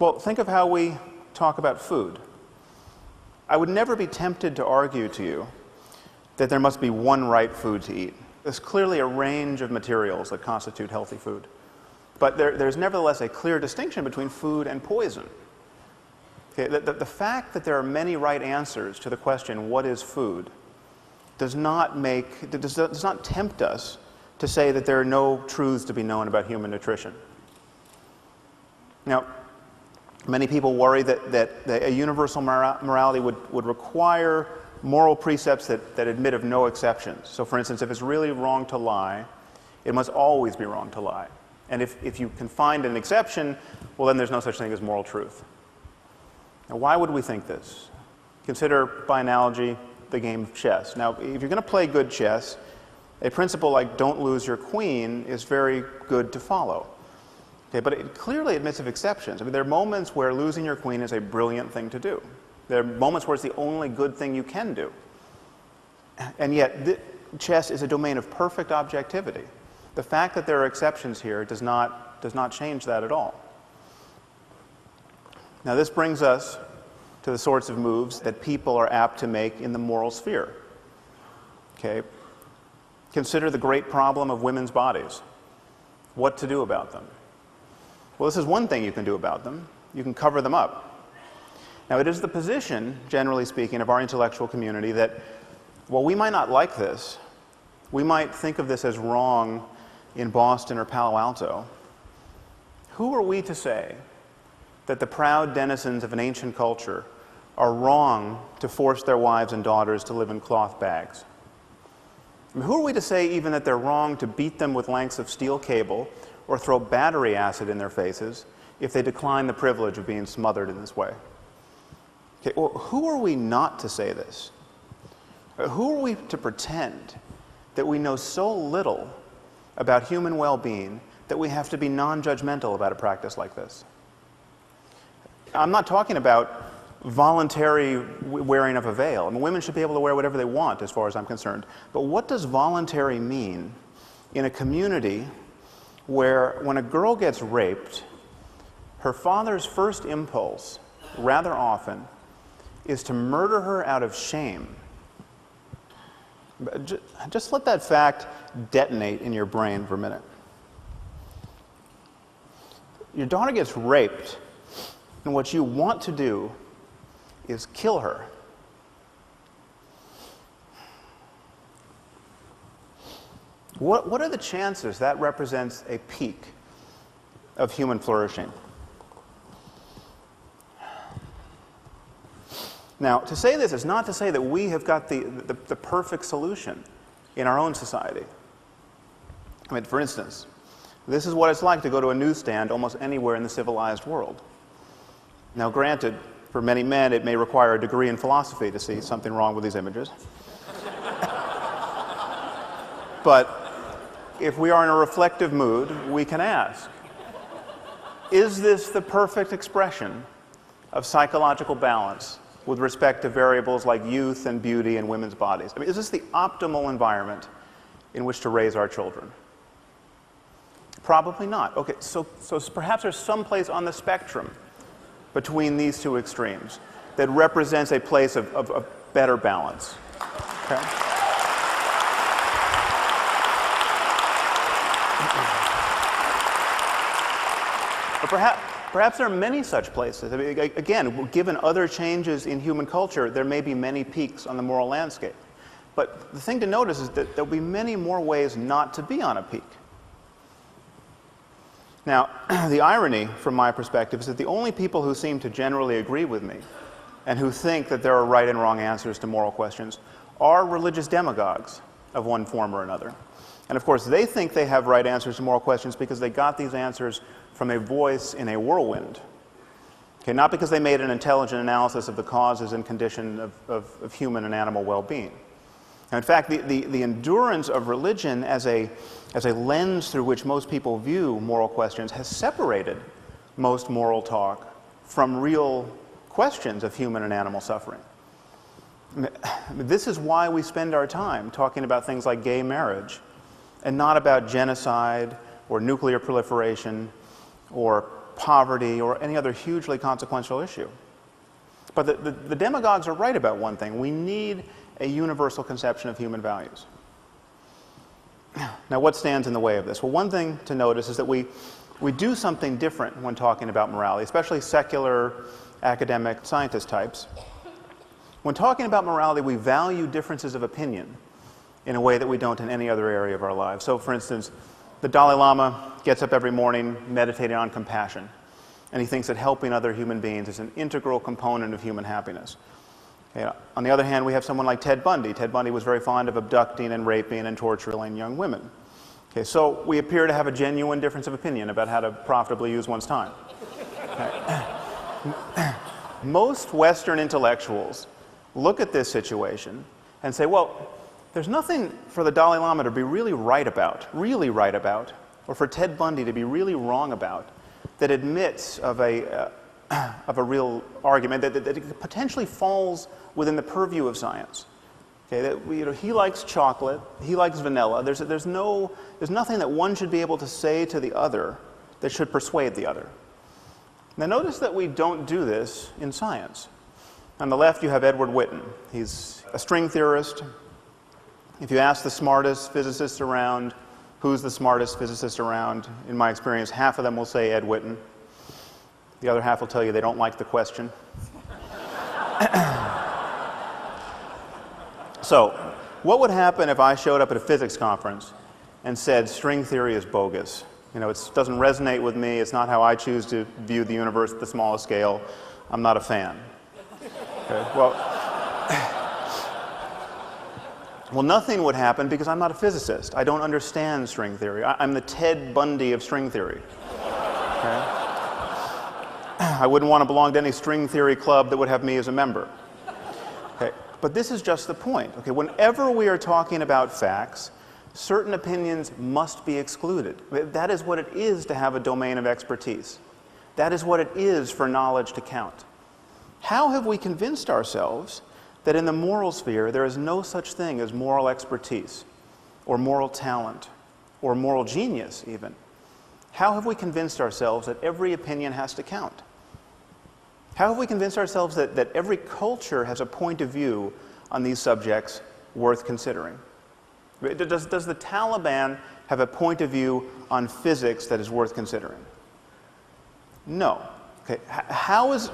Well, think of how we talk about food. I would never be tempted to argue to you that there must be one right food to eat. There's clearly a range of materials that constitute healthy food. But there's nevertheless a clear distinction between food and poison. Okay, the fact that there are many right answers to the question, what is food, does not tempt us to say that there are no truths to be known about human nutrition. Now, many people worry that a universal morality would require moral precepts that admit of no exceptions. So, for instance, if it's really wrong to lie, it must always be wrong to lie. And if you can find an exception, well, then there's no such thing as moral truth. Now, why would we think this? Consider, by analogy, the game of chess. Now, if you're going to play good chess, a principle like don't lose your queen is very good to follow. Okay, but it clearly admits of exceptions. I mean, there are moments where losing your queen is a brilliant thing to do. There are moments where it's the only good thing you can do. And yet, chess is a domain of perfect objectivity. The fact that there are exceptions here does not change that at all. Now, this brings us to the sorts of moves that people are apt to make in the moral sphere. Okay? Consider the great problem of women's bodies. What to do about them? Well, this is one thing you can do about them. You can cover them up. Now, it is the position, generally speaking, of our intellectual community that, while we might not like this, we might think of this as wrong in Boston or Palo Alto. Who are we to say that the proud denizens of an ancient culture are wrong to force their wives and daughters to live in cloth bags? I mean, who are we to say even that they're wrong to beat them with lengths of steel cable or throw battery acid in their faces if they decline the privilege of being smothered in this way? Okay, well, who are we not to say this? Who are we to pretend that we know so little about human well-being that we have to be non-judgmental about a practice like this? I'm not talking about voluntary wearing of a veil. I mean, women should be able to wear whatever they want, as far as I'm concerned. But what does voluntary mean in a community where, when a girl gets raped, her father's first impulse, rather often, is to murder her out of shame? Just let that fact detonate in your brain for a minute. Your daughter gets raped, and what you want to do is kill her. What are the chances that represents a peak of human flourishing? Now, to say this is not to say that we have got the perfect solution in our own society. I mean, for instance, this is what it's like to go to a newsstand almost anywhere in the civilized world. Now, granted, for many men, it may require a degree in philosophy to see something wrong with these images. But if we are in a reflective mood, we can ask, is this the perfect expression of psychological balance with respect to variables like youth and beauty in women's bodies? I mean, is this the optimal environment in which to raise our children? Probably not. Okay, so perhaps there's some place on the spectrum between these two extremes that represents a place of better balance. Okay? But perhaps there are many such places. I mean, again, given other changes in human culture, there may be many peaks on the moral landscape. But the thing to notice is that there'll be many more ways not to be on a peak. Now, the irony, from my perspective, is that the only people who seem to generally agree with me and who think that there are right and wrong answers to moral questions are religious demagogues of one form or another. And of course, they think they have right answers to moral questions because they got these answers from a voice in a whirlwind. Okay, not because they made an intelligent analysis of the causes and condition of human and animal well-being. And in fact, the endurance of religion as a lens through which most people view moral questions has separated most moral talk from real questions of human and animal suffering. This is why we spend our time talking about things like gay marriage and not about genocide or nuclear proliferation or poverty or any other hugely consequential issue. But the demagogues are right about one thing. We need a universal conception of human values. Now, what stands in the way of this? Well, one thing to notice is that we do something different when talking about morality, especially secular, academic, scientist types. When talking about morality, we value differences of opinion in a way that we don't in any other area of our lives. So, for instance, the Dalai Lama gets up every morning meditating on compassion, and he thinks that helping other human beings is an integral component of human happiness. Okay, on the other hand, we have someone like Ted Bundy. Ted Bundy was very fond of abducting and raping and torturing young women. Okay, so we appear to have a genuine difference of opinion about how to profitably use one's time. Okay. Most Western intellectuals look at this situation and say, well, there's nothing for the Dalai Lama to be really right about, or for Ted Bundy to be really wrong about, that admits of a real argument that it potentially falls within the purview of science. Okay, that he likes chocolate, he likes vanilla. There's nothing that one should be able to say to the other that should persuade the other. Now notice that we don't do this in science. On the left you have Edward Witten. He's a string theorist. If you ask the smartest physicists around, who's the smartest physicist around, in my experience, half of them will say Ed Witten. The other half will tell you they don't like the question. So, what would happen if I showed up at a physics conference and said string theory is bogus? You know, it doesn't resonate with me, it's not how I choose to view the universe at the smallest scale, I'm not a fan. Okay, well, nothing would happen because I'm not a physicist. I don't understand string theory. I'm the Ted Bundy of string theory. Okay? I wouldn't want to belong to any string theory club that would have me as a member. Okay? But this is just the point. Okay? Whenever we are talking about facts, certain opinions must be excluded. That is what it is to have a domain of expertise. That is what it is for knowledge to count. How have we convinced ourselves that in the moral sphere there is no such thing as moral expertise, or moral talent, or moral genius even? How have we convinced ourselves that every opinion has to count? How have we convinced ourselves that every culture has a point of view on these subjects worth considering? Does the Taliban have a point of view on physics that is worth considering? No. Okay. How is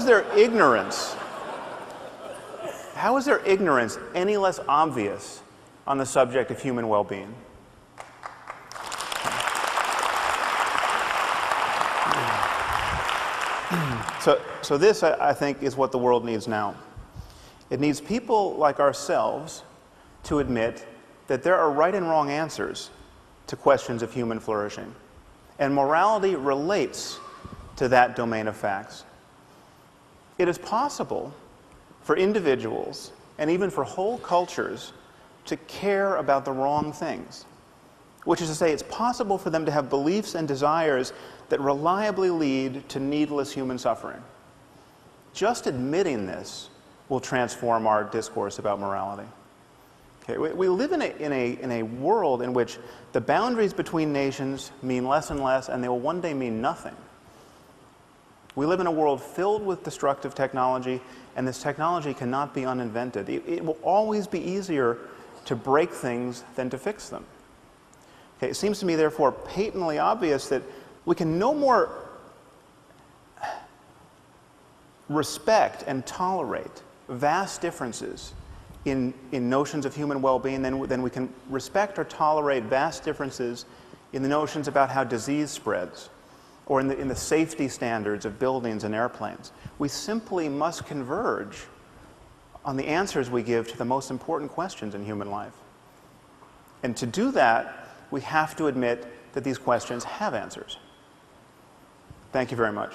their ignorance? How is their ignorance any less obvious on the subject of human well-being? So this, I think, is what the world needs now. It needs people like ourselves to admit that there are right and wrong answers to questions of human flourishing. And morality relates to that domain of facts. It is possible for individuals, and even for whole cultures, to care about the wrong things. Which is to say, it's possible for them to have beliefs and desires that reliably lead to needless human suffering. Just admitting this will transform our discourse about morality. Okay, we live in a world in which the boundaries between nations mean less and less, and they will one day mean nothing. We live in a world filled with destructive technology, and this technology cannot be uninvented. It will always be easier to break things than to fix them. Okay, it seems to me, therefore, patently obvious that we can no more respect and tolerate vast differences in notions of human well-being than we can respect or tolerate vast differences in the notions about how disease spreads, or in the safety standards of buildings and airplanes. We simply must converge on the answers we give to the most important questions in human life. And to do that, we have to admit that these questions have answers. Thank you very much.